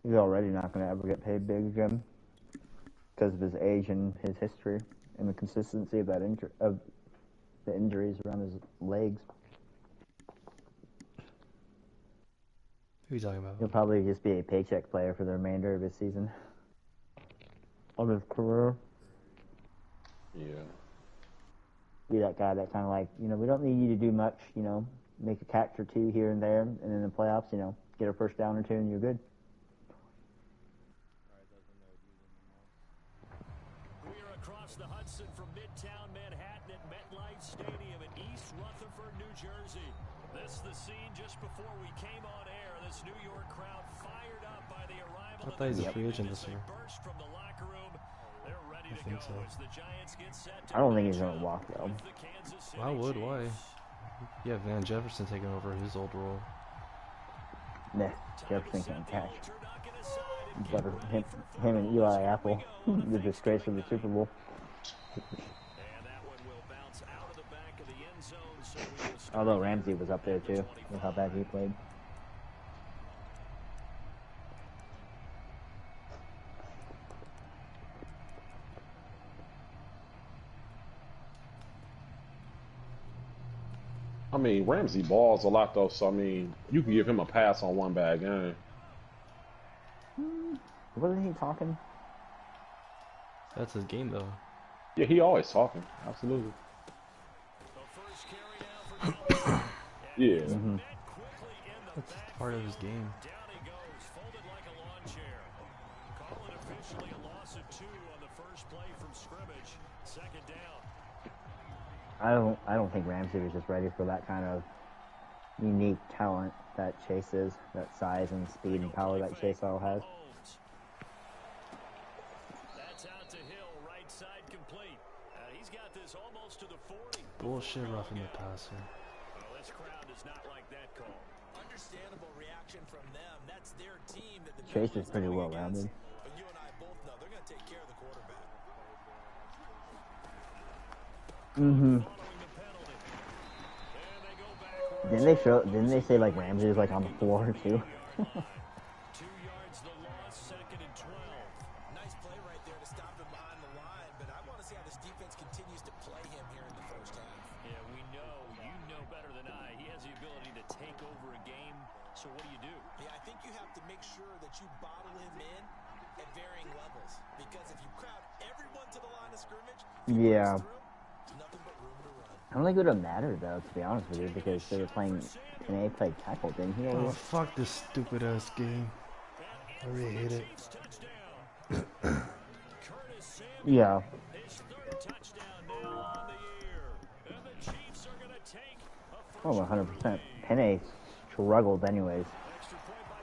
He's already not going to ever get paid big again because of his age and his history and the consistency of of the injuries around his legs. Who are you talking about? He'll probably just be a paycheck player for the remainder of his season. Of his career. Yeah. Be that guy that kind of like, we don't need you to do much, make a catch or two here and there, and in the playoffs, get a first down or two and you're good. We are across the Hudson from Midtown Manhattan at MetLife Stadium in East Rutherford, New Jersey. This is the scene just before we came on air. This New York crowd fired up by the arrival I thought he's a free agent this year. burst from the locker room. They're ready to go so. as the Giants get set to I don't think he's going to walk, though. Why would? Why? Yeah, Van Jefferson taking over his old role. Nah, Jefferson can't catch. But him and Eli Apple, the disgrace of the Super Bowl. Although Ramsey was up there too, with how bad he played. I mean, Ramsey balls a lot though, so I mean, you can give him a pass on one bad game. Wasn't he talking? That's his game though. Yeah, he always talking. Absolutely. Yeah. Mm-hmm. That's part of his game. I don't think Ramsey was just ready for that kind of unique talent that Chase is, that size and speed and power that Chase all has. That's out to Hill, right side complete. He's got this almost to the 40. Bullshit roughing the passer. Well, this crowd does not like that call. Understandable reaction from them. That's their team that the Chase is pretty well rounded. But you and I both know they're going to take care of the quarterback. Mm-hmm. Didn't they say like Ramsey was like on the floor too? 2 yards the loss, 2nd and 12. Nice play right there to stop him behind the line, but I want to see how this defense continues to play him here in the first half. Yeah, you know better than I. He has the ability to take over a game. So what do? Yeah, I think you have to make sure that you bottle him in at varying levels, because if you crowd everyone to the line of scrimmage, yeah. nothing but room to run. I don't think it would have mattered though, to be honest with you, because they were playing. Panay played tackle, didn't he? Oh fuck this stupid ass game. I really hate it. Yeah. Oh, 100%. Panay struggled anyways.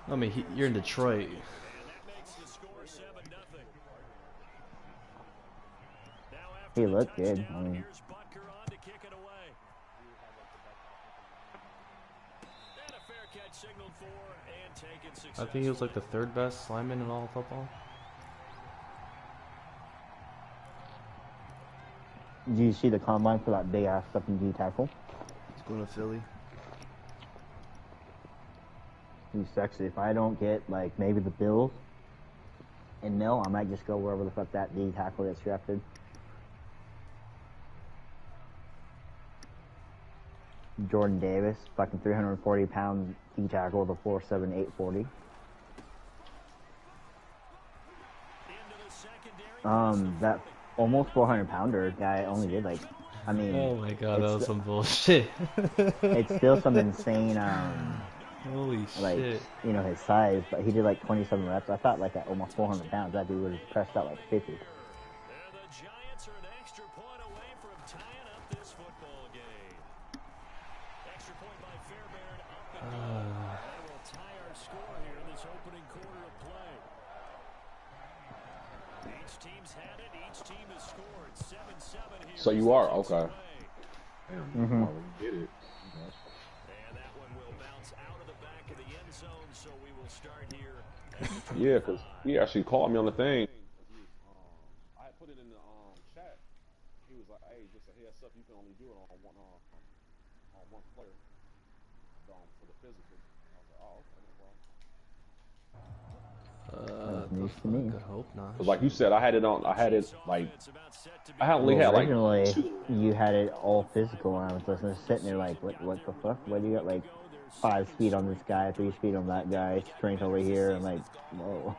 I mean, you're in Detroit. He looked good. I mean, I think he was like the 3rd best lineman in all of football. do you see the combine for that big ass fucking D tackle? He's going to Philly. He's sexy. If I don't get like maybe the Bills and Mill, I might just go wherever the fuck that D tackle gets drafted. Jordan Davis, fucking 340-pound D tackle with a 4.7 840. That almost 400-pounder guy only did like, I mean. Oh my god, that was some bullshit. It's still some insane, holy like, shit. His size, but he did like 27 reps. I thought like at almost 400 pounds, that dude would have pressed out like 50. So you are okay. Mm-hmm. Get it. Yeah, because he actually called me on the thing. I put it in the chat. He was like, "Hey, just a heads up, you can only do it on one player for the physical." I was like, "Oh, okay, no problem." news to me. I hope not. Cause like you said, I had it like I only had like Originally, 2. you had it all physical, and I was just sitting there like, what the fuck? Why do you got like 5 speed on this guy, 3 speed on that guy, strength over here? I'm like, whoa.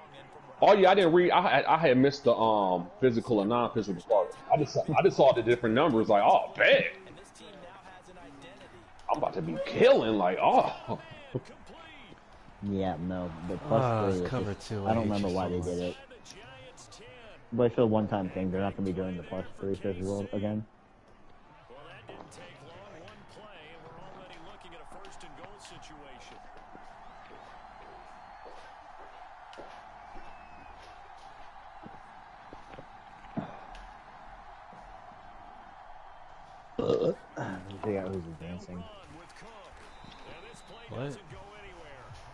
Oh yeah, I didn't read. I had missed the physical and non-physical part. I just saw the different numbers. Like, oh, bet I'm about to be killing. Like, oh. Yeah, no, the plus 3 is cover just, 2. I don't hate remember you why so they did much. it. But it's a one-time thing. They're not going to be doing the plus 3 physical again. Well, that didn't take long. One play, and we're already looking at a first and goal situation. Figure out who's advancing. What?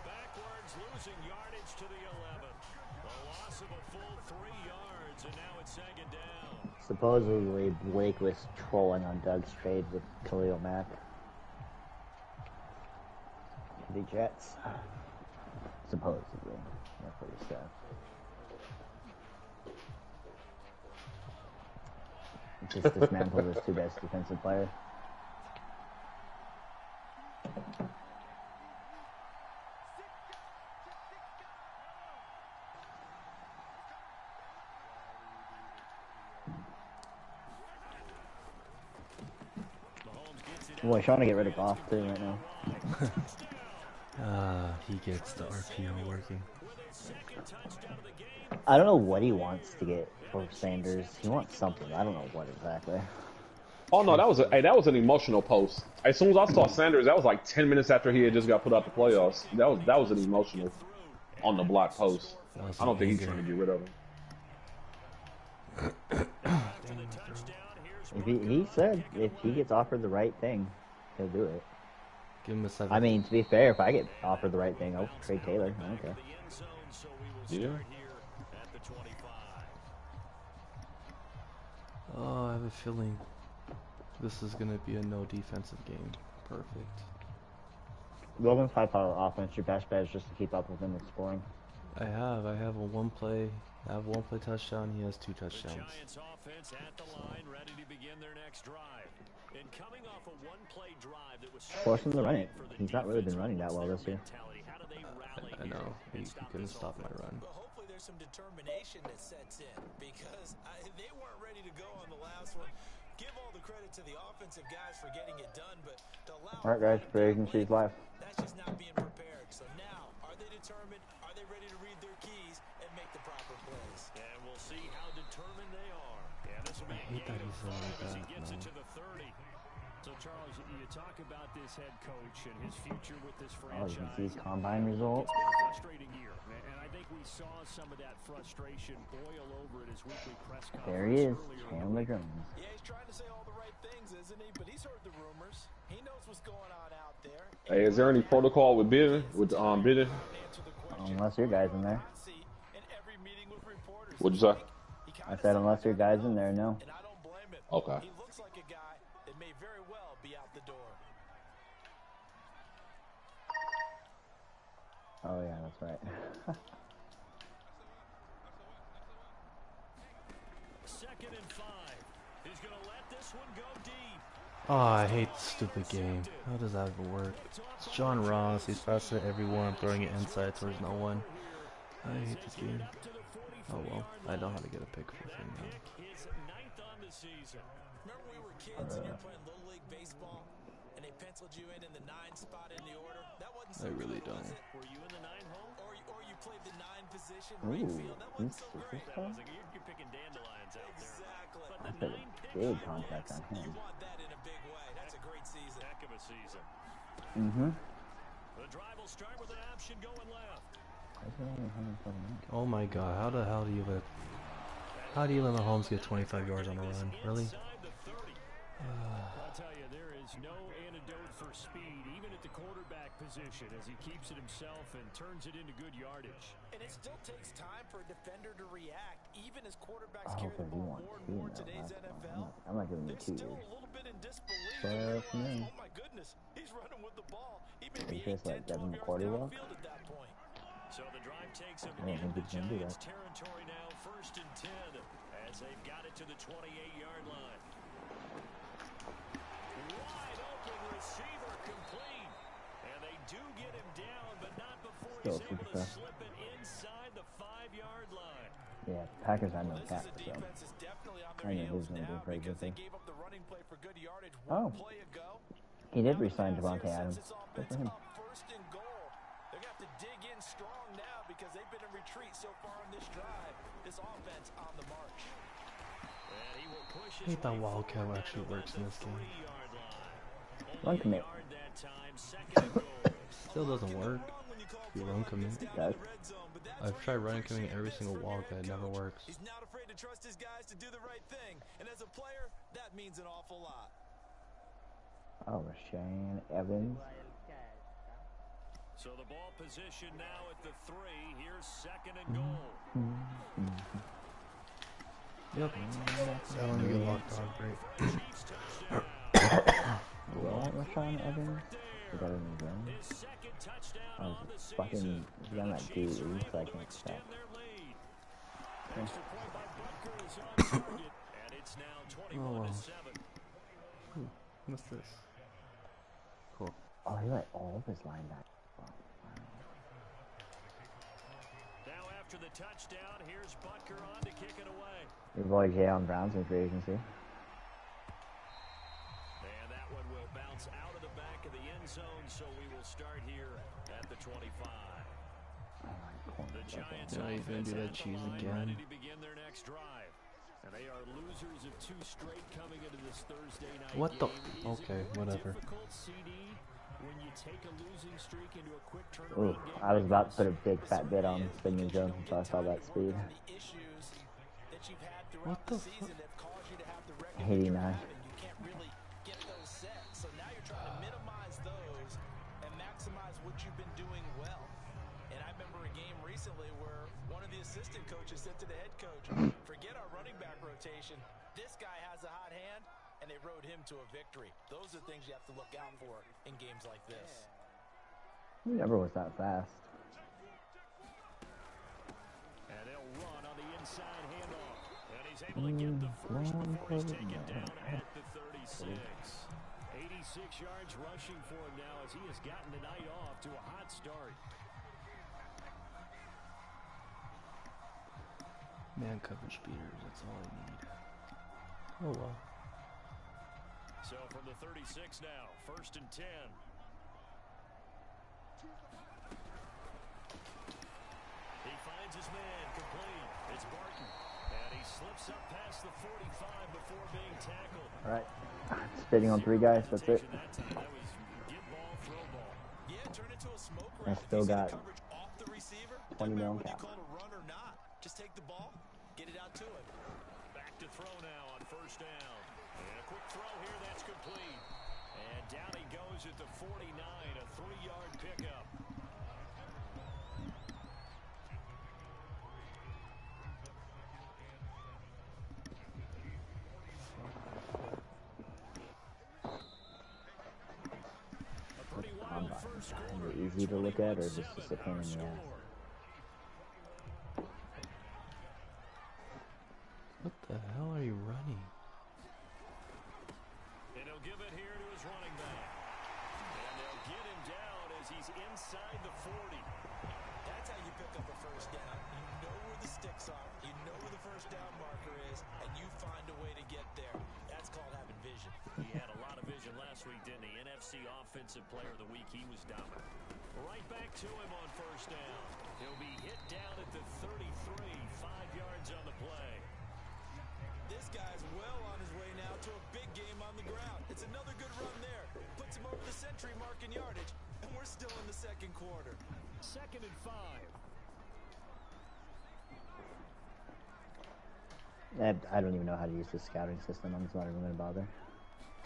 Backwards, losing yardage to the 11. A loss of a full 3 yards, and now it's second down. Supposedly, Blake was trolling on Doug's trade with Khalil Mack to the Jets. Supposedly. That's what he said. Just dismantled his 2 best defensive players. Boy, trying to get rid of Goff too right now. He gets the RPO working. I don't know what he wants to get for Sanders. He wants something. I don't know what exactly. Oh no, that was an emotional post. As soon as I saw Sanders, that was like 10 minutes after he had just got put out the playoffs. That was an emotional on the block post. I don't think he's trying to get rid of him. He said if he gets offered the right thing, he'll do it. Give him a 7. I mean, to be fair, if I get offered the right thing, I'll trade Taylor. I don't care. Yeah. Oh, I have a feeling this is going to be a no defensive game. Perfect. Logan's high-power offense. Your best bet is just to keep up with him with scoring. I have a one play touchdown. He has 2 touchdowns. Giants offense at the line, ready to begin their next drive. And coming off a one-play drive that was Force him to run it. He's not really been running that well this year. how do they rally I know. He couldn't stop my run. But hopefully there's some determination that sets in because they weren't ready to go on the last one. Give all the credit to the offensive guys for getting it done, but to allow All right, guys, free agency's live. that's just not being prepared. So now, are they determined? Are they ready to read their keys and make the proper plays? And we'll see how determined they are. Yeah, this will be I hate that he's like as he that, gets it man. to the 30. So, Charles, you talk about this head coach and his future with this Oh, franchise. you can see his combine results. It's been a frustrating year, and I think we saw some of that frustration boil over at his weekly press conference. There he is, earlier. Chandler Jones. Yeah, he's trying to say all the right things, isn't he? But he's heard the rumors. He knows what's going on out there. Hey, is there any protocol with bidding? Bidding? Answer the question. Unless your guy's in there. In every meeting with reporters. What'd you say? I said unless your guy's in there, no. And I don't blame him. Okay. He looks like a guy that may very well be out the door. Oh yeah, that's right. Second and 5. He's going to let this one go deep. Oh, I hate this stupid game. How does that even work? It's John Ross. He's faster than everyone, throwing it inside towards no one. I hate this game. Oh well, I know how to get a pick for him now. His 9th on the season. Remember we were kids and you're playing Little League Baseball and they penciled you in the 9 spot in the order? That wasn't so I really good, don't. was it? Were you in the 9 hole? Or you played the 9 position Ooh, right field. That wasn't so this great. is fun. You're picking dandelions out there. Exactly. But That's the a 9 big picks, contract on You him. want that in a big way. That's a great season. heck of a season. Mm-hmm. The drive will start with an option going left. Oh my god, how the hell do you let Mahomes get 25 yards on a run? Really? Inside the 30. I'll tell you, there is no antidote for speed, even at the quarterback position, as he keeps it himself and turns it into good yardage. And it still takes time for a defender to react, even as quarterbacks I carry hope the they ball want more and two more now. in today's NFL. I'm not giving you They're 2 still years. a little bit in disbelief. Fuck Because, me. oh my goodness, he's running with the ball. He may They be just 8, 10, let Devin 12 yards McCourty walk? downfield at that point. So the drive takes him I don't think into he's gonna do Giants that. territory now, 1st and 10, as they've got it to the 28-yard line. Wide open receiver complete. And they do get him down, but not before Still he's able super to fast. slip it inside the 5-yard line. Yeah, Packers had no This cap, is a so defense that's definitely on I their knew he was heels going to do now very because good they there. gave up the running play for good yardage Oh. one play ago. He did Now the re-sign pass Devontae here Adams. sends this Good offense for him. up 1st and goal. They're going to have to dig in strong now because they've been in retreat so far in this drive. This offense on the march. And he will push I his hate that way Wildcat forward actually down to works in about this the game. 3-yard line. Run Only a commit. yard that time, 2nd and goal. Still doesn't work. You run commit. Does. I've tried running committing every single Wildcat, it never works. He's not afraid to trust his guys to do the right thing. And as a player, that means an awful lot. Oh, Rashaan Evans. So the ball position now at the 3. Here's 2nd and goal. Yep. That one get locked on great. Chiefs touchdown. Do I like Rashaan Evans? He got a new gun. His 2nd touchdown Oh, on the fucking, season. he's on that Chiefs dude, are so I able to can't stop. extend their lead. Extra point by Butker is on target, and it's now 21-7. What's this? Cool. Oh, he let all of his linebackers. Wow. Now after the touchdown, here's Butker on to kick it away. Your boy Jalen Brown's in free agency. And that one will bounce out of the back of the end zone, so we will start here at the 25. The Giants Yeah, he's gonna offense do that at the cheese line, again. ready to begin their next drive. And they are losers of 2 straight coming into this Thursday night What the? game. Is Okay, it more whatever. difficult, CD, when you take a losing streak into a quick Ooh, turnaround game I was like about to this? put a big fat bid on Sidney Jones until I saw that speed. What the fuck? 89. You can't really get those set. So now you're trying to minimize those and maximize what you've been doing well. And I remember a game recently where one of the assistant coaches said to the head coach, forget our running back rotation. This guy has a hot hand, and they rode him to a victory. Those are things you have to look out for in games like this. He never was that fast. And they'll run on the inside handoff. And he's able to get the first before he's taken down at the 36. 86 yards rushing for him now as he has gotten the night off to a hot start. Man coverage beaters, that's all I need. Oh well. So from the 36 now, 1st and 10. He finds his man complete. It's Barton. And he slips up past the 45 before being tackled. Alright. Spitting on 3 guys, that's it. That time, that was get ball, throw ball. Yeah, turn into a smoke I round. still If you see got the coverage off the receiver, 20 doesn't matter million whether cap. you call it a run or not. Just take the ball, get it out to him. Back to throw now on 1st down. And a quick throw here, that's complete. And down he goes at the 49, a 3-yard pickup. A pretty wild first quarter. They're easy to look at, or just a pain in the ass? What the hell are you running? And he'll give it here to his running back. And they'll get him down as he's inside the 40. That's how you pick up a first down. You know where the sticks are, you know where the first down marker is, and you find a way to get there. That's called having vision. He had a lot of vision last week, didn't he? NFC Offensive Player of the Week, he was dominant. Right back to him on 1st down. He'll be hit down at the 33, 5 yards on the play. This guy's well on his way now to a big game on the ground. It's another good run there. Puts him over the century mark in yardage, and we're still in the 2nd quarter. 2nd and 5. I don't even know how to use the scouting system. I'm just not even going to bother.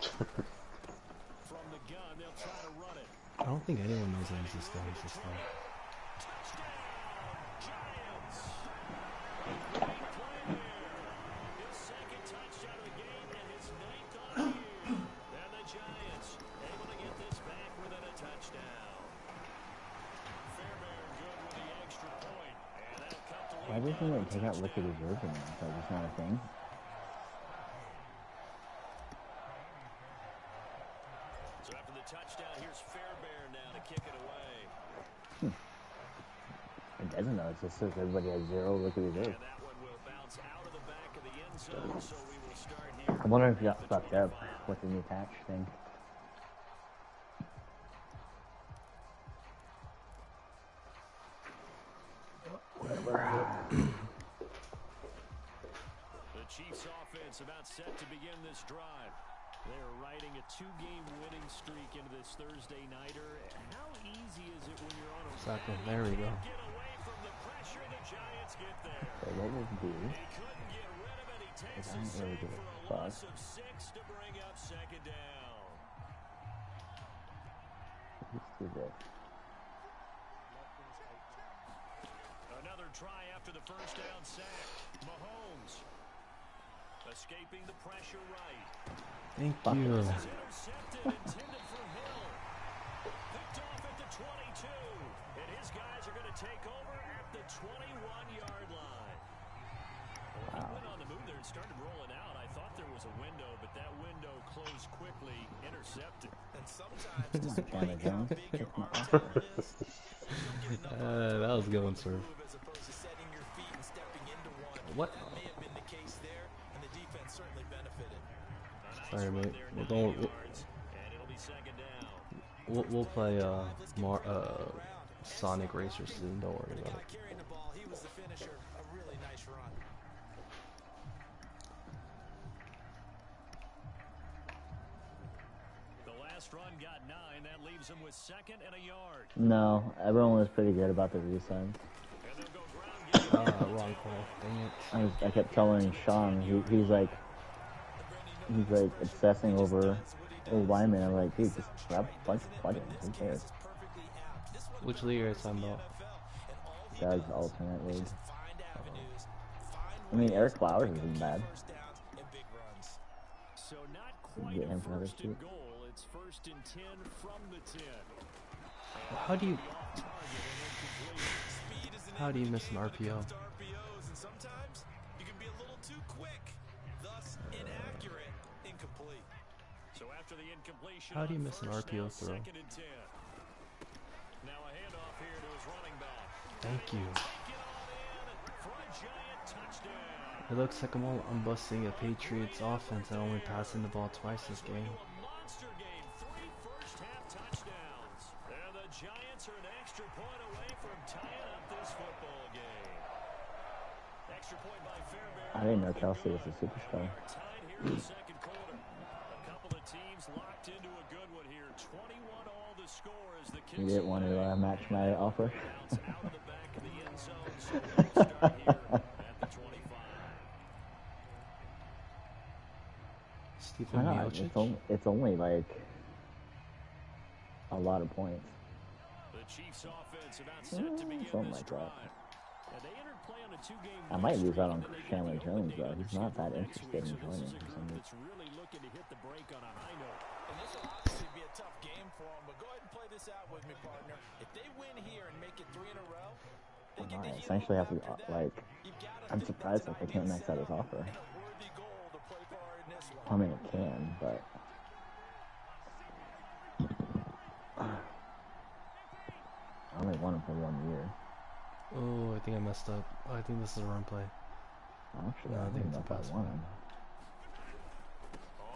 From the gun, they'll try to run it. I don't think anyone knows how to use this guy's system. Touchdown, Giants. Great play there. His 2nd touchdown of the game and his 9th on the year. And the Giants able to get this back within a touchdown. Fairbairn good with the extra point. Why doesn't it take out liquid reserve anymore? Is that just not a thing? So after the touchdown, here's Fairbairn now to kick it away. It doesn't though. It just says everybody has 0 liquid reserve. And that one will bounce out of the back of the end zone. So we will start here. I'm wondering if you got fucked up with the new patch thing. Whatever. The Chiefs offense about set to begin this drive. They're riding a 2-game winning streak into this Thursday nighter. How easy is it when you're on a Exactly. There we go. get away from the pressure? The Giants get there. So what we'll do He couldn't get rid of it. He takes I his don't really sack give for a a fuck. loss of 6 to bring up second down. Let's do this. Another try after the first down sack. Mahomes escaping the pressure right. Thank Fuck you. it. This is intercepted, intended for Hill. Picked off at the 22. And his guys are going to take over at the 21-yard line. Well, he went on the move there and started rolling out. I thought there was a window, but that window closed quickly, intercepted. And sometimes, Chandler Jones. big your arm is, That was a good one, sir. as opposed to setting your feet and stepping into one. What? That may have been the case there, and the defense certainly benefited. Sorry, mate. We'll Don't. and it'll be second down. We'll play Sonic Racer soon. Don't worry about it. Carrying the ball, he was the finisher. A really nice run. The last run got 9. That leaves him with 2nd and a yard. No, everyone was pretty good about the resigns. And they'll go ground game. Wrong call. Dang it. I kept telling Sean, he's like obsessing over lineman. I'm like, dude, just grab a bunch of plugins. Who cares? Which league are you talking about? Does alternate league. I mean, Eric Flowers isn't bad. So not quite Get a him for another first and shoot. goal. It's 1st and 10 from the 10. How do you Off target and incomplete. Speed is an how do you miss an enemy when it RPO? comes to RPOs, and sometimes you can be a little too quick, thus inaccurate, incomplete. So after the incompletion, How do you on miss an first, RPO now throw? 2nd and 10. Now a handoff here to his running back. Thank you. Take it on in for a giant touchdown. It looks like I'm busting a Patriots offense and only passing the ball twice this game. A monster game, 3 first-half touchdowns. And the Giants are an extra point away from tying up this football game. Extra point by Fairbairn. I didn't know Kelsey was a superstar. Tied here in the second quarter. A couple of teams locked into a good one here. 21 all the score as the You Kings didn't want to match my offer. bounce out of the back of the end zone. So we'll start here at the 25. Why Stephen not? Miocic? It's only like a lot of points. The Chiefs offense about set to begin Something this like that. drive. And they entered play on a 2-game I might lose streak, out on and then they get Chandler the Jones, opening though. of He's the not that season next interested week. in So joining this is a for some group reason. that's really looking to hit the break on a high note. And this will obviously be a tough game for them, but go ahead and play this out with me, partner. If they win here and make it 3 in a row, they get to I heal essentially up have to, after that. like, You've gotta I'm think surprised that's that they an can't max out his ideal offer. and a worthy goal to play for in this one. I mean, it can, but I only want him for 1 year. Oh, I think I messed up. Oh, I think this is a run play. Actually, No, I I don't think even know it's if a I pass want play. him.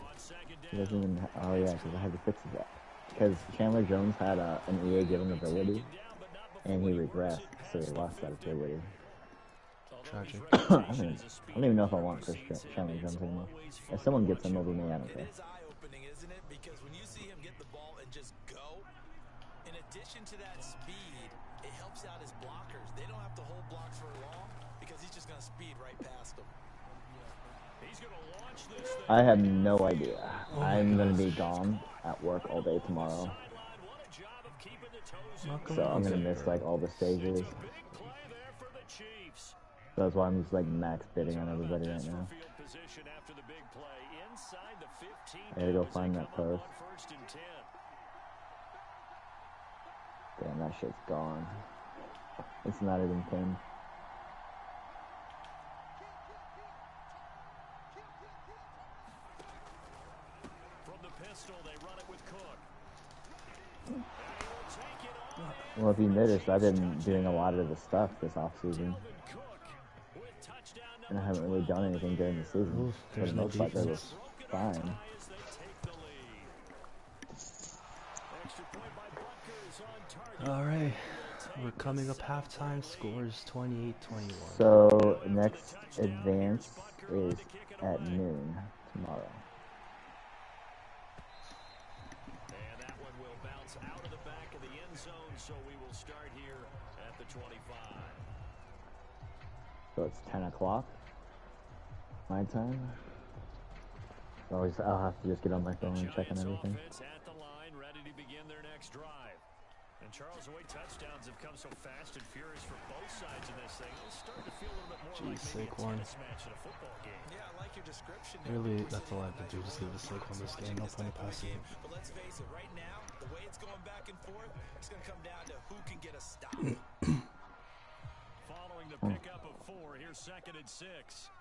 On second He doesn't down. even. Oh yeah, because I had to fix that. Because Chandler Jones had an EA given ability, and he regressed, so he lost that ability. Tragic. I don't even know if I want Chris Chandler Jones anymore. If someone gets him over me, I don't care. It is eye-opening, isn't it? Because when you see him get the ball and just go, in addition to that speed, it helps out his blockers. They don't have to hold blocks for long because he's just going to speed right past them. He's going to launch this thing. I have no idea. Oh my I'm gonna be gone at work all day tomorrow, Sideline, what a job of keeping the toes in. Not so I'm gonna coming miss like all the stages. It's a big play there for the Chiefs. That's why I'm just like max bidding on everybody right now. Field position after the big play inside the 15. I gotta go now as they find that come up post. on 1st and 10. Damn, that shit's gone. It's not even pinned. if you noticed, I've been doing a lot of the stuff this offseason. And I haven't really done anything during the season. Oof, For there's the no most part, it was defense. fine. Alright, we're coming up halftime. Scores 28-21. So, next advance is at noon tomorrow. And that one will bounce out of the back of the end zone, so we will start here at the 25. So it's 10 o'clock my time. I'll have to just get on my phone and check on everything. At the line, ready to begin their next drive. And Charles, the way touchdowns have come so fast and furious for both sides in this thing, it's starting to feel a little bit more like maybe a tennis match in a football game. Yeah, I like your description. Really, that's all I have to do. Just give the Saquon this game. No point in passing. But let's face it, right now, the way it's going back and forth, it's going to come down to who can get a stop. Following the pickup of 4, here's 2nd and 6.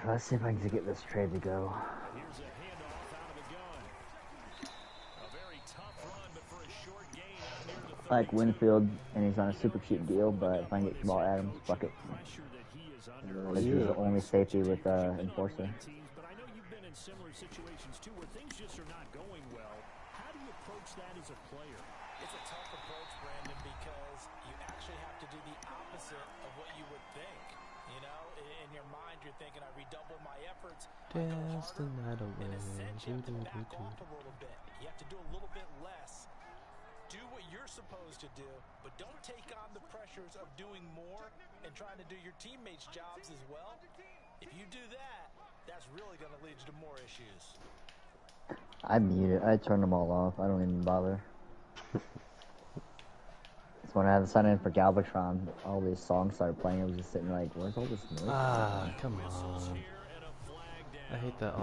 Let's see if I can get this trade to go. Here's a handoff out of the gun. A very tough run, but for a short gain out near the 32. I like Winfield, and he's on a super cheap deal, but if I can get Jamal Adams, fuck it. Pressure that he is under. This is the only safety with Enforcer. But I know you've been in similar situations too, where things just are not going well. How do you approach that as a player? It's a tough approach, Brandon, because you actually have to do the opposite of what you would think. You know, in your mind, you're thinking, I redouble my efforts. Dance the night away. In a sense, you have to back off a little bit. You have to do a little bit less. Do what you're supposed to do, but don't take on the pressures of doing more and trying to do your teammates' jobs as well. If you do that, that's really going to lead you to more issues. I mute it. I turned them all off. I don't even bother. It's when I had to sign in for Galvatron, all these songs started playing. I was just sitting like, where's all this noise? Ah, come on. I hate that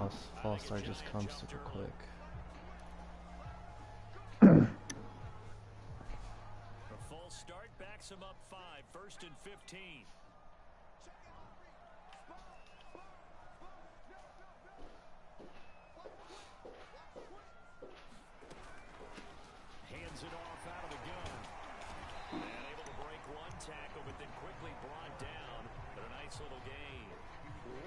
false start just comes super quick. A false start backs him up 5, 1st and 15. Hands it off out of the gun. And able to break one tackle, but then quickly brought down. But a nice little gain.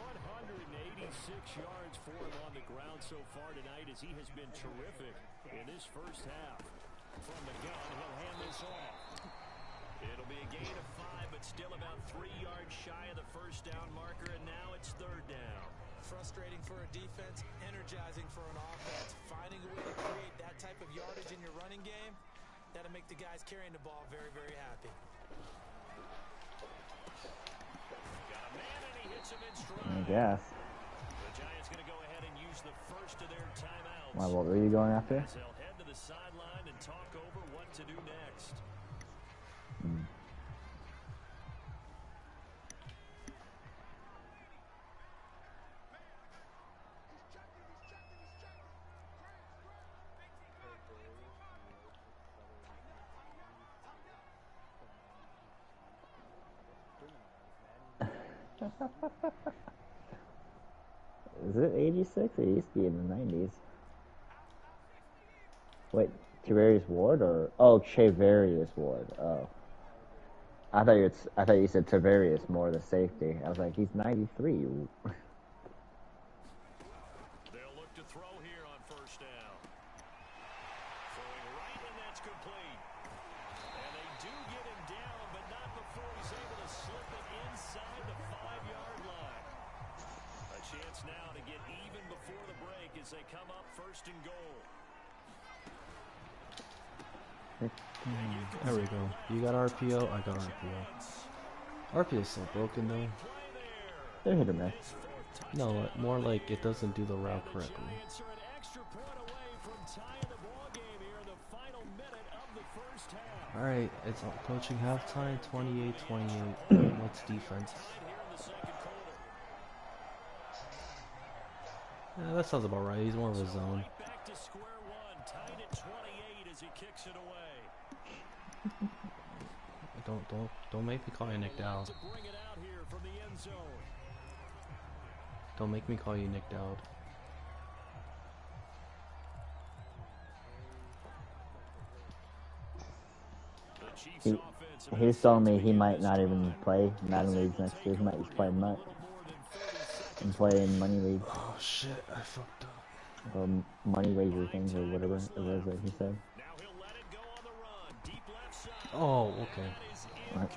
186 yards for him on the ground so far tonight, as he has been terrific in this first half. From the gun, he'll hand this off. It'll be a gain of 5, but still about 3 yards shy of the first down marker, and now it's 3rd down. Frustrating for a defense, energizing for an offense. Finding a way to create that type of yardage in your running game, that'll make the guys carrying the ball very, very happy. Got a man, and he hits him in stride. I guess. The Giants going to go ahead and use the first of their timeouts. Why, what were you going after? As they'll head to the sideline and talk over what to do next. Is it 86? It used to be in the 90s. Wait, Tavarius Ward or Chavarius Ward? Oh, I thought you said Tavarius Moore, the safety. I was like, he's 93. They'll look to throw here on 1st down. Throwing right, and that's complete. And they do get him down, but not before he's able to slip it inside the 5-yard line. A chance now to get even before the break as they come up 1st and goal. There we go. You got RPO, I got RPO. RPO is so broken though. They're hit or miss. No, more like it doesn't do the route correctly. Alright, it's approaching halftime, 28-28. What's defense? Yeah, that sounds about right. He's more of a zone. Back to square one, tied at 28 as he kicks it away. Don't make me call you Nick Dowd. Don't make me call you Nick Dowd. He was telling me he might not even play Madden leagues next year. He might just play MUT and play in money leagues. Oh shit, I fucked up. Or money wager things or whatever it was that he said. Oh, okay. Right.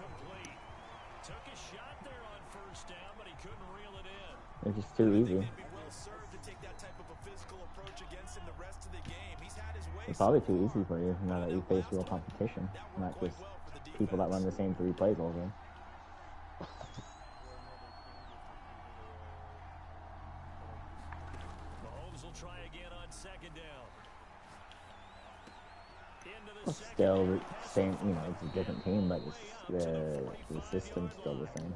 They're just too easy. It's probably too easy for you now that you face real competition, not just people that run the same 3 plays all day. Still same, you know, it's a different team, but it's the system's still the same.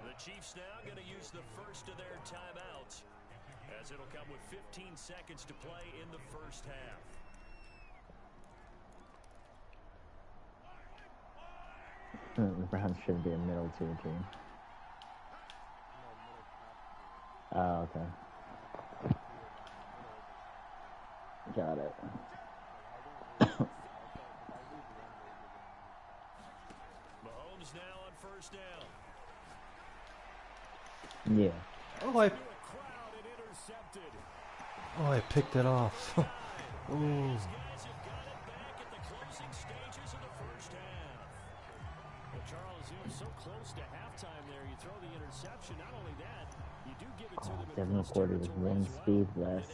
The Chiefs now going to use the first of their timeouts, as it'll come with 15 seconds to play in the first half. The Browns should be a middle tier team. Oh, okay. Got it. Mahomes now on first down. Yeah. Oh, I picked it off. Ooh. Devin McCourty with 1 speed less.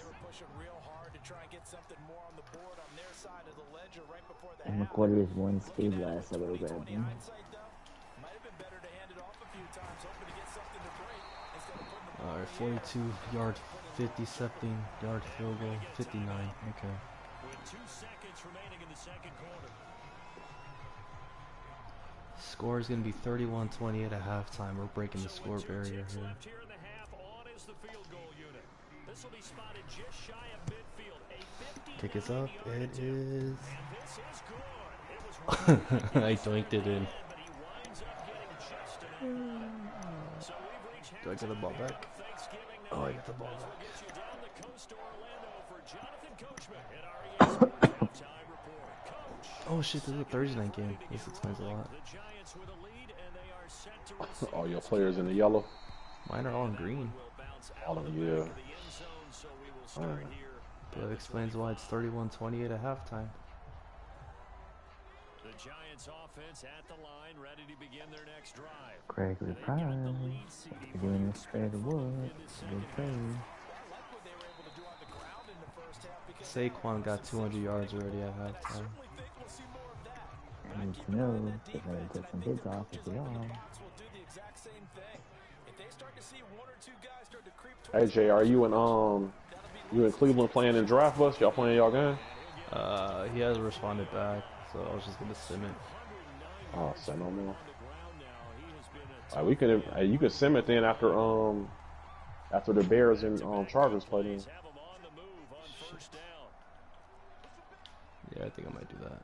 And McCourty is 1 speed less. I would have grabbed him. Alright, 42 yard, 50 something yard field goal, 59. Okay. With 2 seconds remaining in the second quarter. Score is going to be 31-28 at halftime. We're breaking the score barrier here. Kick is up. It is. I doinked it in. Do I get the ball back? Oh, I get the ball back. Oh shit, this is a Thursday night game. This explains a lot. All your players in the yellow. Mine are all in green. All of yeah. That explains why it's 31-28 at halftime. The Giants offense at the line, ready to begin their next drive. Gregory Price. Doing this straight wood. Saquon got 200 yards already at halftime. I need to know if they're going to take some bids off if they are. Hey Jay, are you in Cleveland playing in draft bus? Y'all playing y'all game? He hasn't responded back, so I was just gonna sim it. Oh, send no more. We can. You can sim it then after the Bears and Chargers play in. Yeah, I think I might do that.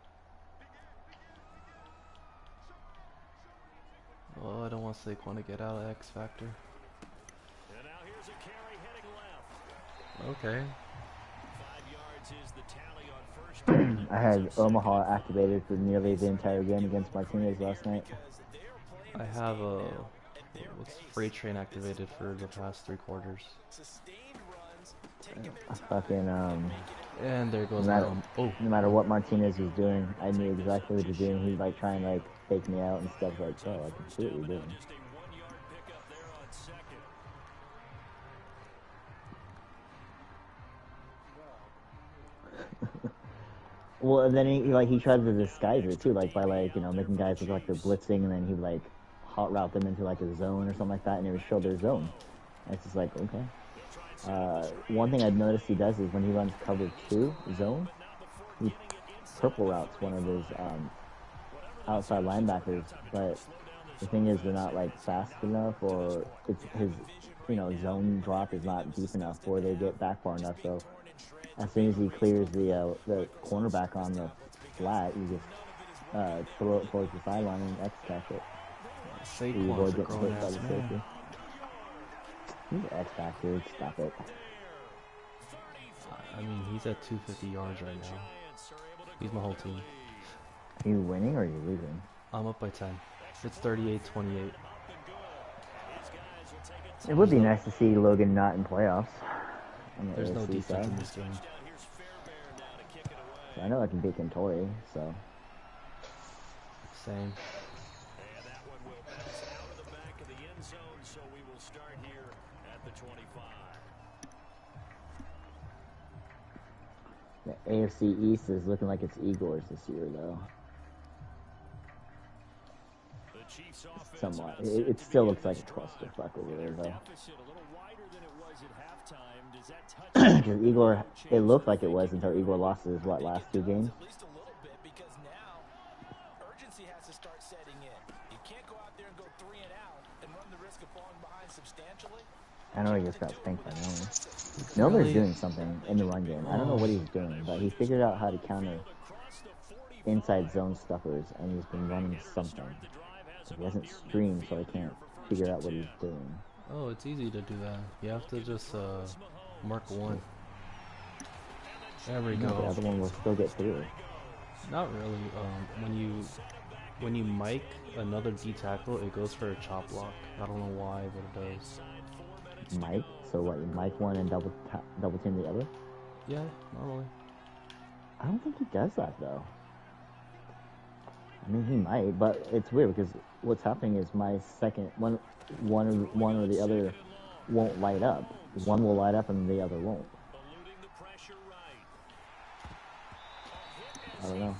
Oh, I don't want Saquon to get out of X Factor. And now here's a carry heading left. Okay. 5 yards is the tally on first down. I had Omaha activated for nearly the entire game against Martinez last night. I have what's Freight Train activated for the past 3 quarters. Fucking And there goes no matter what Martinez was doing, I knew exactly what he was doing. He'd like try and like fake me out and stuff like that. I completely didn't. Well, and then he tried to disguise it too, like by like making guys look like they're blitzing, and then he'd like hot route them into like a zone or something like that, and it would show their zone. And it's just like, okay. One thing I've noticed he does is when he runs cover 2 zone, he purple routes one of his outside linebackers, but the thing is they're not like fast enough, or it's his zone drop is not deep enough, or they get back far enough. So as soon as he clears the cornerback on the flat, you just throw it towards the sideline and X-catch it. Saquon's a grown-ass man. He's X-Factor, stop it. I mean, he's at 250 yards right now. He's my whole team. Are you winning or are you losing? I'm up by 10. It's 38-28. It would be nice to see Logan not in playoffs on the There's no AFC defense side. in this game. So I know I can beat Kentori, so. Same. And that one will bounce out of the back of the end zone, so we will start here at the 25. The AFC East is looking like it's Igor's this year, though. Somewhat. It still looks like a clusterfuck over there, though. Because Igor, it looked like it was until Igor lost his, last 2 games? At least a little bit, because now urgency has to start setting in. You can't go out there and go 3 and out and run the risk of falling behind substantially. I know he just got spanked by Milner. Milner's doing something in the run game. I don't know what he's doing, but he figured out how to counter inside zone stuffers, and he's been running something. He hasn't streamed, so I can't figure out what he's doing. Oh, it's easy to do that. You have to just mark 1. There we No, the go. other one will still get through. Not really. When you mic another D tackle, it goes for a chop block. I don't know why, but it does. Mike? So what, you mic one and double team the other? Yeah, normally. I don't think he does that, though. I mean, he might, but it's weird because what's happening is my second one or the other won't light up. One will light up and the other won't. I don't know.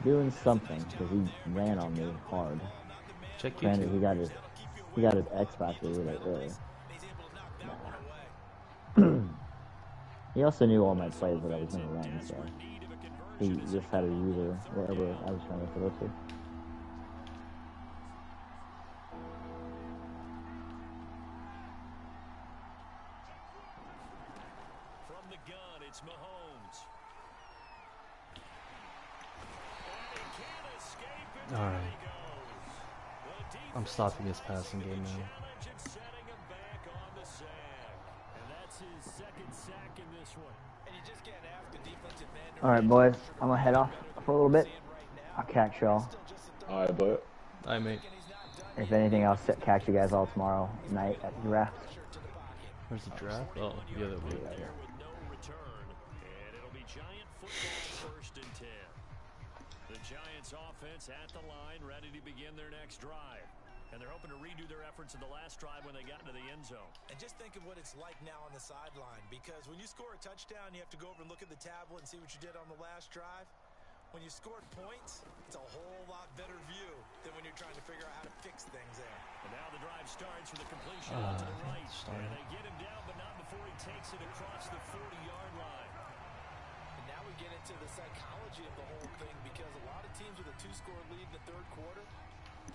Doing something because he ran on me hard. Check Granted, YouTube. he got his X factor really early. He also knew all my plays that I was going to run, so he just had a user wherever I was trying to throw to. From the gun, it's Mahomes. Alright. I'm stopping his passing game now. Alright, boys, I'm going to head off for a little bit. I'll catch y'all. Alright, but Hi, mate. If anything, I'll catch you guys all tomorrow night at the draft. Where's the draft? Oh, the other way. Yeah. The Giants offense at the line, ready to begin their next drive. And they're hoping to redo their efforts in the last drive when they got into the end zone. And just think of what it's like now on the sideline, because when you score a touchdown, you have to go over and look at the tablet and see what you did on the last drive. When you scored points, it's a whole lot better view than when you're trying to figure out how to fix things there. And now the drive starts with a completion to the right. And they get him down, but not before he takes it across the 40-yard line. And now we get into the psychology of the whole thing, because a lot of teams with a 2-score lead in the third quarter,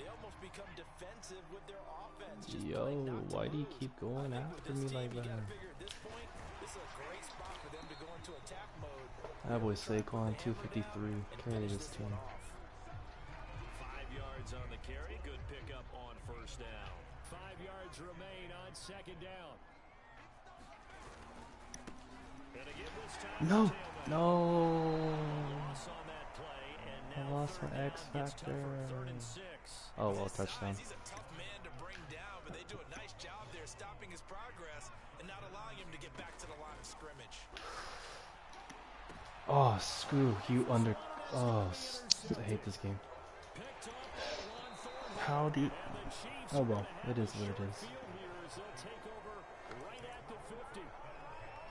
they almost become defensive with their offense. Yo, why do you keep going after me like that? This is a great spot for them to go into attack mode. That boy Saquon, 253. Carry this team. 5 yards on the carry. Good pickup on first down. 5 yards remain on second down. And again this time, No, no. loss on that play, and I now lost my X factor. Oh well, touchdown. He's a tough man to bring down, but they do a nice job there stopping his progress and not allowing him to get back to the line of scrimmage. Oh, screw you under. Oh, I hate this game. How do you. Oh well, it is what it is.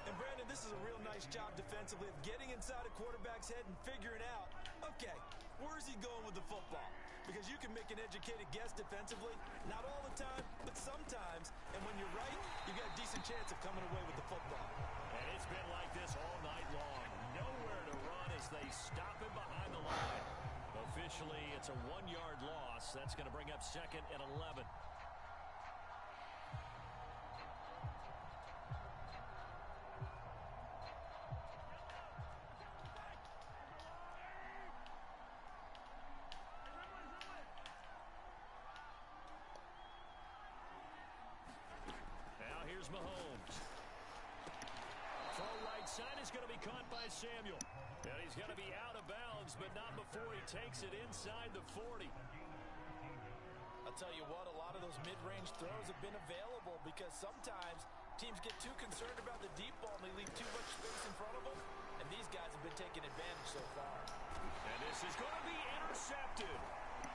And Brandon, this is a real nice job defensively of getting inside a quarterback's head and figuring out, okay, where's he going with the football? Because you can make an educated guess defensively, not all the time, but sometimes. And when you're right, you've got a decent chance of coming away with the football. And it's been like this all night long. Nowhere to run as they stop him behind the line. Officially, it's a 1-yard loss. That's going to bring up second and 11. Mahomes. Throw right inside is going to be caught by Samuel. And he's going to be out of bounds, but not before he takes it inside the 40. I'll tell you what, a lot of those mid-range throws have been available because sometimes teams get too concerned about the deep ball and they leave too much space in front of them. And these guys have been taking advantage so far. And this is going to be intercepted.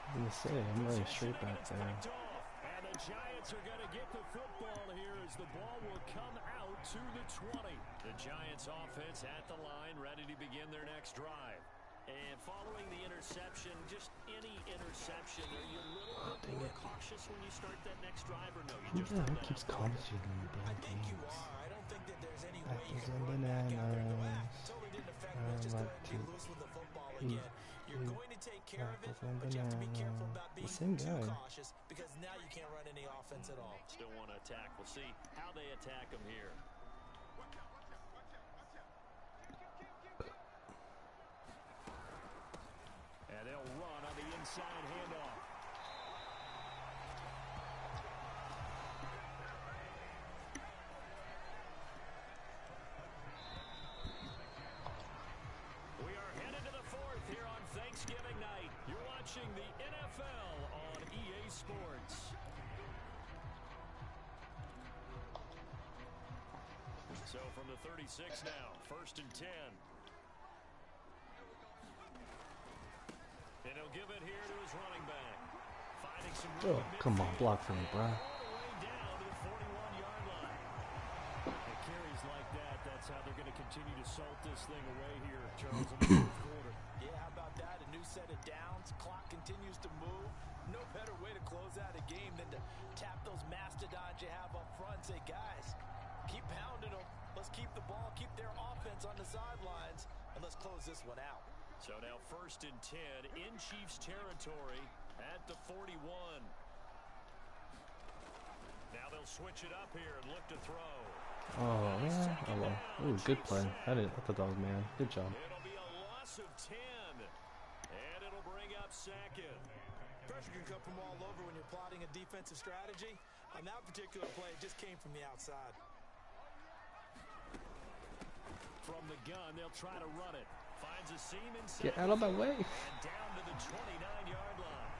I'm gonna say, I'm running straight back there. And the Giants are going to get the football here as the ball will come out to the 20. The Giants offense at the line, ready to begin their next drive. And following the interception, just any interception, are you a little bit more cautious when you start that next drive, or no? You just Who keeps commentating the I bad think you games? are. I don't think that there's any way Apples you can and run back out there and go, bananas. totally didn't affect me. Let's just go ahead and be loose with the football again. You're going to take care of it, but you have to be careful about being too cautious because now you can't run any offense at all. Still want to attack. We'll see how they attack them here. And they'll run on the inside handoff. We are headed to the fourth here on Thanksgiving night. You're watching the NFL on EA Sports. So from the 36 now, 1st and 10. And he'll give it here to his running back. Finding some room. Oh, come on, block for me, bro. All the way down to the 41-yard line. And carries like that, that's how they're going to continue to salt this thing away here, Charles, in the fourth quarter. Yeah, how about that? A new set of downs. Clock continues to move. No better way to close out a game than to tap those mastodons you have up front and say, guys, keep pounding them. Let's keep the ball, keep their offense on the sidelines, and let's close this one out. So now 1st and 10 in Chiefs territory at the 41. Now they'll switch it up here and look to throw. Oh, yeah. Oh, well. Ooh, good play. I thought that was man. Good job. It'll be a loss of 10. And it'll bring up 2nd. Pressure can come from all over when you're plotting a defensive strategy. On that particular play, it just came from the outside. From the gun, they'll try to run it. Finds a seam inside. Get out of my way. And down to the 29-yard line.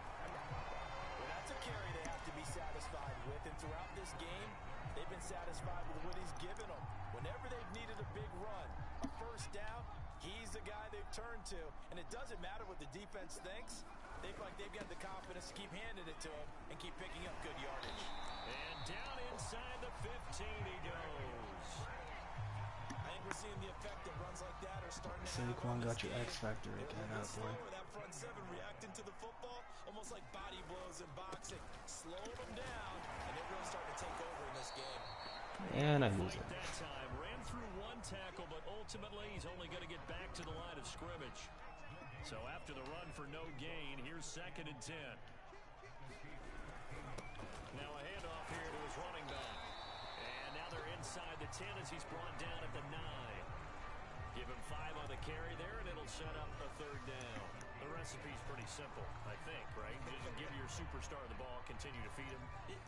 Well, that's a carry they have to be satisfied with. And throughout this game, they've been satisfied with what he's given them. Whenever they've needed a big run, a first down, he's the guy they've turned to. And it doesn't matter what the defense thinks. They feel like they've got the confidence to keep handing it to him and keep picking up good yardage. And down inside the 15 he goes. I think we're seeing the effect that runs like that are starting to Saquon have on got this your game. X Factor They're again, a little out boy. slower, that front seven reacting to the football, almost like body blows in boxing. Slowing them down, and they're really starting to take over in this game. And I lose it. That time ran through one tackle, but ultimately he's only going to get back to the line of scrimmage. So after the run for no gain, here's 2nd and 10. Now a handoff here to his running back. And now they're inside the 10 as he's brought down at the 9. Give him 5 on the carry there, and it'll set up a 3rd down. The recipe's pretty simple, I think, right? Just give your superstar the ball, continue to feed him.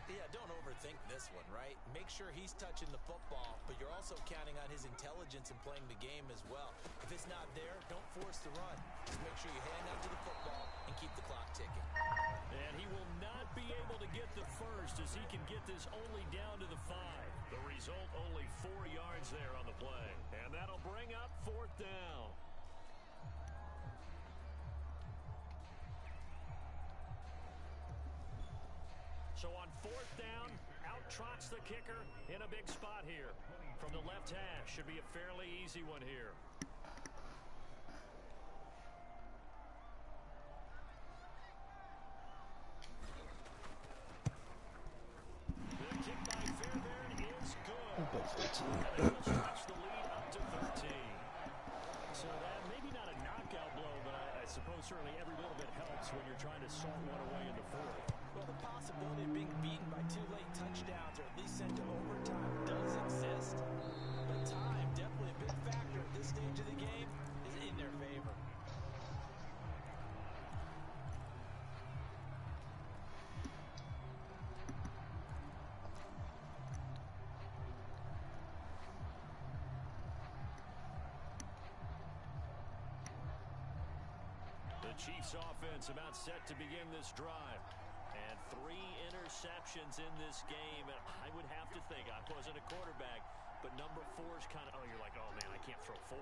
Yeah, don't overthink this one, right? Make sure he's touching the football, but you're also counting on his intelligence in playing the game as well. If it's not there, don't force the run. Just make sure you hang on to the football and keep the clock ticking. And he will not be able to get the first as he can get this only down to the 5. The result, only 4 yards there on the play. And that'll bring up 4th down. So on 4th down, out trots the kicker in a big spot here. From the left hash, should be a fairly easy one here. The kick by Fairbairn is good. And they'll stretch the lead up to 13. So that maybe not a knockout blow, but I suppose certainly every little bit helps when you're trying to salt one away in the 4th. Well, the possibility of being beaten by 2 late touchdowns or at least sent to overtime does exist. But time, definitely a big factor at this stage of the game, is in their favor. Chiefs offense about set to begin this drive. And 3 interceptions in this game. And I would have to think, I wasn't a quarterback, but number 4 is kind of, oh, you're like, oh, man, I can't throw 4.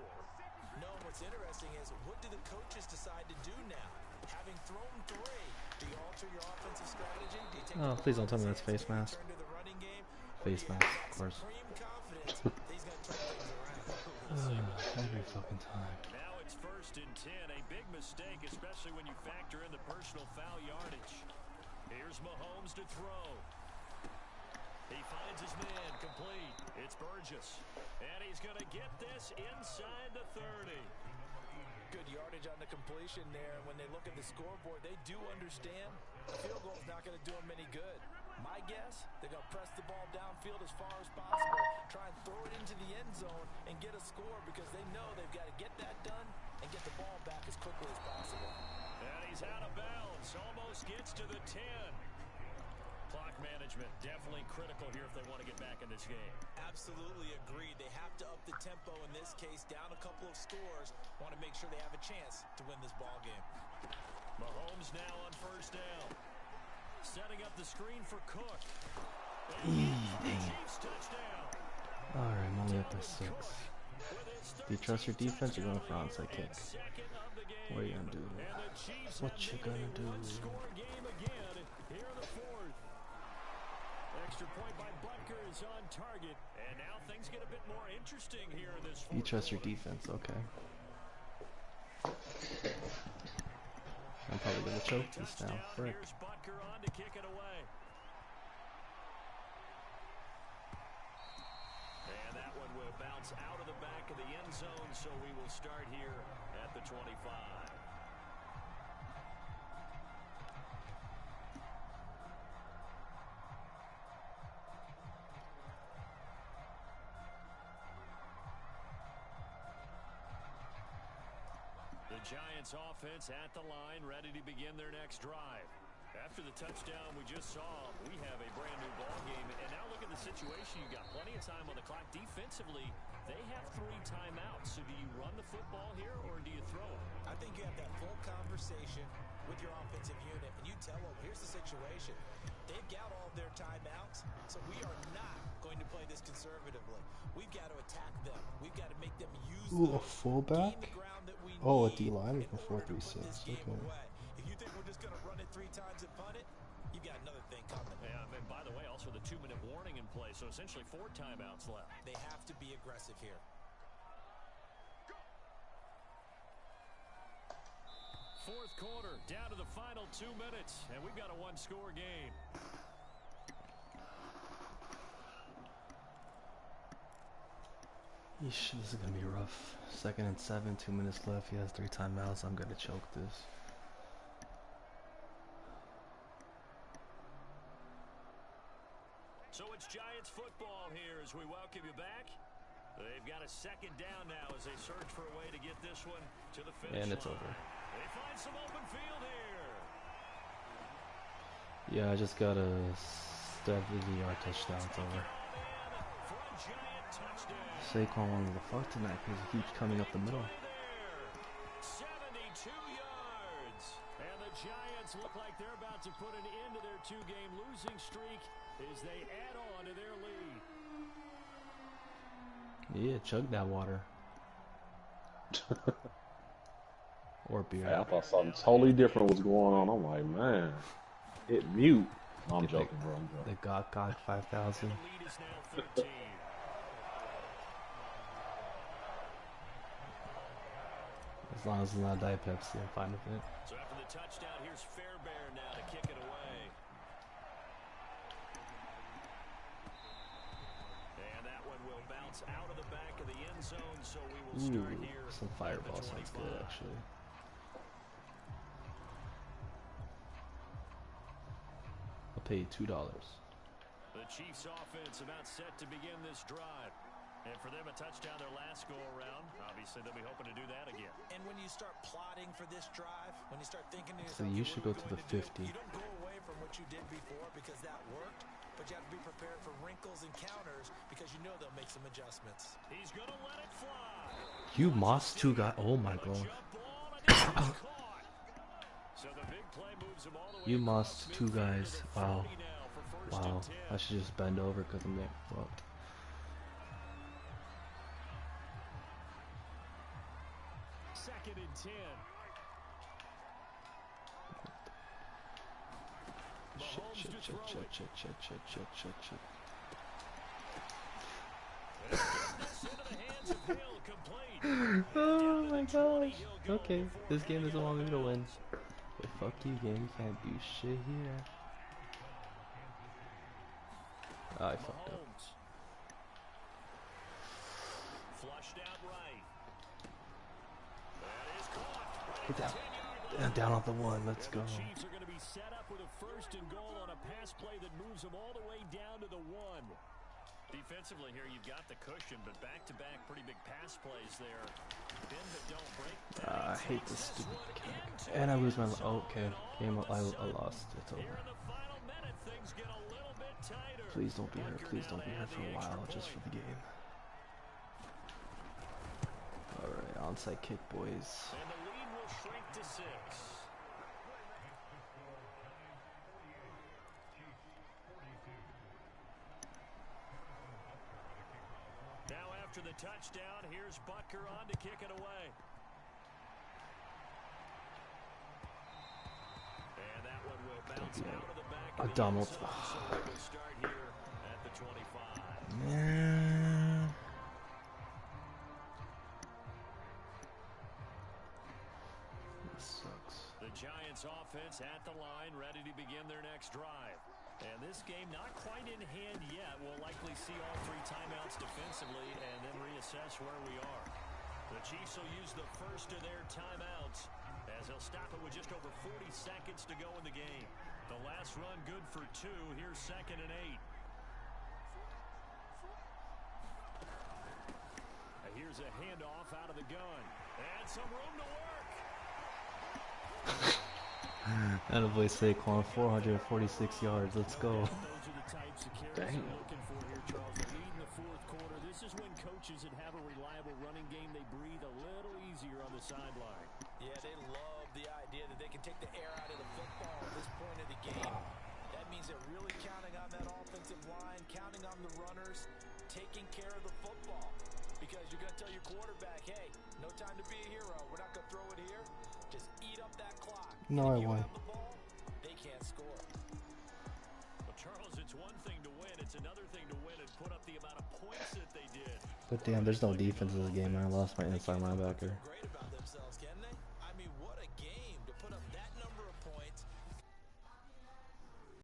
No, what's interesting is what do the coaches decide to do now? Having thrown 3, do you alter your offensive strategy? Do you take Oh, please don't tell me that's face mask. turn to the running game? Face mask, of course. Supreme confidence that he's going to turn things around. Every fucking time. Now it's 1st and 10. A big mistake, especially when you factor in the personal foul yardage. Here's Mahomes to throw. He finds his man complete. It's Burgess. And he's going to get this inside the 30. Good yardage on the completion there. When they look at the scoreboard, they do understand the field goal is not going to do them any good. My guess, they're going to press the ball downfield as far as possible, try and throw it into the end zone and get a score because they know they've got to get that done and get the ball back as quickly as possible. And he's out of bounds. Almost gets to the 10. Clock management definitely critical here if they want to get back in this game. Absolutely agreed. They have to up the tempo in this case, down a couple of scores. Want to make sure they have a chance to win this ball game. Mahomes now on 1st down. Setting up the screen for Cook. Chiefs touchdown. Alright, I'm only up by 6. Do you trust your defense or going for onside kick? What are you gonna do? What you gonna do? Extra point by Butker is on target, and now things get a bit more interesting here in this. You trust your defense, okay. I'm probably gonna choke this now. Frick. Here's Butker on to kick it away. And that one will bounce out of the back of the end zone, so we will start here at the 25. The Giants offense at the line, ready to begin their next drive. After the touchdown we just saw, we have a brand new ball game. And now look at the situation. You got plenty of time on the clock. Defensively, they have 3 timeouts. So do you run the football here or do you throw it? I think you have that full conversation with your offensive unit, and you tell them, here's the situation. They've got all of their timeouts, so we are not going to play this conservatively. We've got to attack them. We've got to make them use Ooh, a fullback? Oh, a D-line from 4-3-6. Okay. If you think we're just going to run it 3 times and punt it, you've got another thing coming. Yeah, and by the way, also the 2-minute warning in play, so essentially 4 timeouts left. They have to be aggressive here. Fourth quarter, down to the final 2 minutes, and we've got a 1-score game. Yeesh, this is gonna be rough. 2nd and 7, 2 minutes left. He has 3 timeouts. I'm gonna choke this. So it's Giants football here as we welcome you back. They've got a 2nd down now as they search for a way to get this one to the finish And it's line. over. They find some open field here. Yeah, I just got a 70-yard touchdown. It's over. For a Giant touchdown. Saquon wanted to fuck tonight because he keeps coming up the middle. 72 yards. And the Giants look like they're about to put an end to their 2-game losing streak as they add on to their lead. Yeah, chug that water. Or beer. Hey, I thought something totally different was going on. I'm like, man, hit mute. No, I'm joking, bro. I'm joking. The God 5000. The lead is now 13. As long as it's not Diet Pepsi, I'm fine with it. So after the touchdown, here's Fairbairn now to kick it away. And that one will bounce out of the back of the end zone, so we will start here. Some fireball sounds good, actually. I'll pay you $2. The Chiefs offense about set to begin this drive. And for them, a touchdown their last go-around. Obviously, they'll be hoping to do that again. And when you start plotting for this drive, when you start thinking to So yourself, you should go to the 50. You don't go away from what you did before because that worked, but you have to be prepared for wrinkles and counters because you know they'll make some adjustments. He's going to let it fly. You Moss 2 got. Oh my god. Jump ball, and it was caught. You must. Two guys. Wow. Wow. I should just bend over because I'm getting fucked. Second and 10. Shit. Oh my gosh. Okay, this game doesn't want me to win. But fuck you, game. You can't do shit here. Oh, I fucked up. Flushed out right. Get down. Down off the one. Let's go. The Chiefs are going to be set up with a first and goal on a pass play that moves them all the way down to the one. Defensively here, you've got the cushion, but back-to-back pretty big pass plays there. Bend but don't break. I hate this stupid mechanic. And I lose my... Oh, okay. Game, I lost. It's over. Here in the final minute, things get a little bit tighter. Please don't be hurt. Please don't be hurt for a while, just for the game. Alright, onside kick, boys. And the lead will shrink to 6. Now after the touchdown, here's Butker on to kick it away. And that one will bounce out of the back of the Donald. end zone. So we'll start here at the 25. Man. This sucks. The Giants offense at the line, ready to begin their next drive. And this game not quite in hand yet. We'll likely see all 3 timeouts defensively and then reassess where we are. The Chiefs will use the first of their timeouts as they'll stop it with just over 40 seconds to go in the game. The last run good for 2. Here's 2nd and 8. Here's a handoff out of the gun. And some room to work. That a boy Saquon, 446 yards. Let's go. Those are the types of carries Dang. you're looking for here, Charles. The lead in the 4th quarter. This is when coaches that have a reliable running game, they breathe a little easier on the sideline. Yeah, they love the idea that they can take the air out of the football at this point of the game. That means they're really counting on that offensive line, counting on the runners, taking care of the football. Because you're going to tell your quarterback, hey, no time to be a hero. We're not going to throw it here. Just eat up that clock. No, And I if you won't. have the ball, they can't score. Well, Charles, it's one thing to win. It's another thing to win and put up the amount of points that they did. But damn, there's no defense in this game. I lost my inside linebacker. Great about